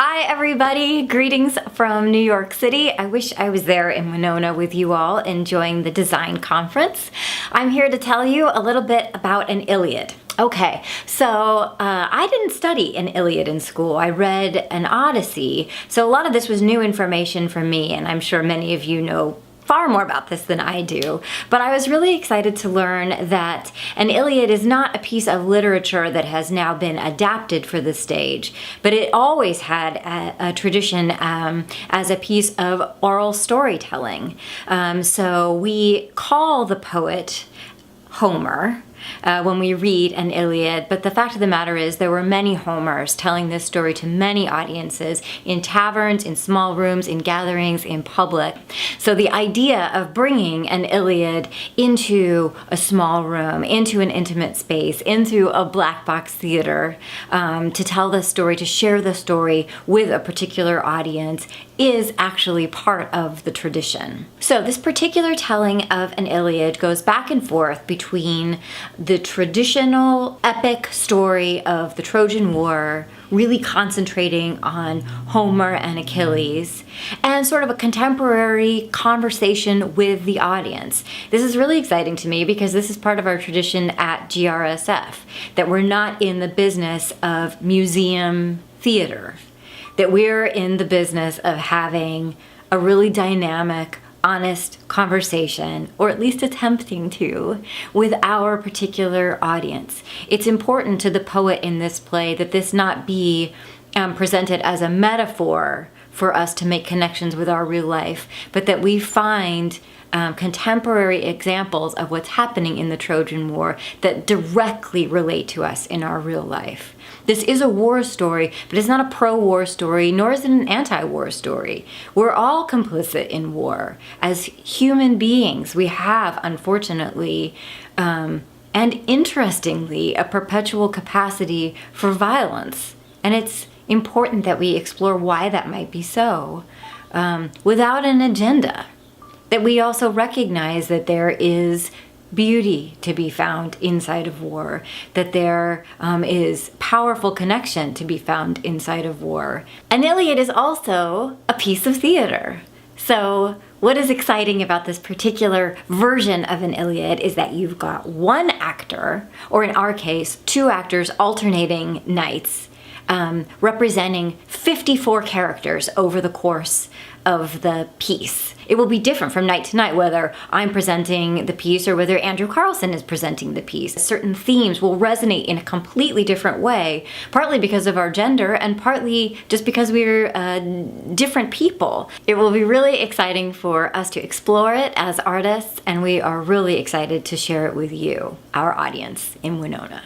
Hi everybody, greetings from New York City. I wish I was there in Winona with you all enjoying the design conference. I'm here to tell you a little bit about An Iliad. Okay, so I didn't study an Iliad in school. I read an Odyssey, so a lot of this was new information for me, and I'm sure many of you know far more about this than I do, but I was really excited to learn that An Iliad is not a piece of literature that has now been adapted for the stage, but it always had a tradition as a piece of oral storytelling. So we call the poet Homer when we read An Iliad, but the fact of the matter is there were many Homers telling this story to many audiences in taverns, in small rooms, in gatherings, in public. So the idea of bringing An Iliad into a small room, into an intimate space, into a black box theater, to tell the story, to share the story with a particular audience is actually part of the tradition. So this particular telling of An Iliad goes back and forth between the traditional epic story of the Trojan War, really concentrating on Homer and Achilles, and sort of a contemporary conversation with the audience. This is really exciting to me because this is part of our tradition at GRSF, that we're not in the business of museum theater, that we're in the business of having a really dynamic, honest conversation, or at least attempting to, with our particular audience. It's important to the poet in this play that this not be presented as a metaphor for us to make connections with our real life, but that we find contemporary examples of what's happening in the Trojan War that directly relate to us in our real life. This is a war story, but it's not a pro-war story, nor is it an anti-war story. We're all complicit in war. As human beings, we have, unfortunately, and interestingly, a perpetual capacity for violence. And it's important that we explore why that might be so, without an agenda. That we also recognize that there is beauty to be found inside of war, that there is powerful connection to be found inside of war. An Iliad is also a piece of theater. So what is exciting about this particular version of An Iliad is that you've got one actor, or in our case, two actors alternating nights, representing 54 characters over the course of the piece. It will be different from night to night, whether I'm presenting the piece or whether Andrew Carlson is presenting the piece. Certain themes will resonate in a completely different way, partly because of our gender and partly just because we're different people. It will be really exciting for us to explore it as artists, and we are really excited to share it with you, our audience in Winona.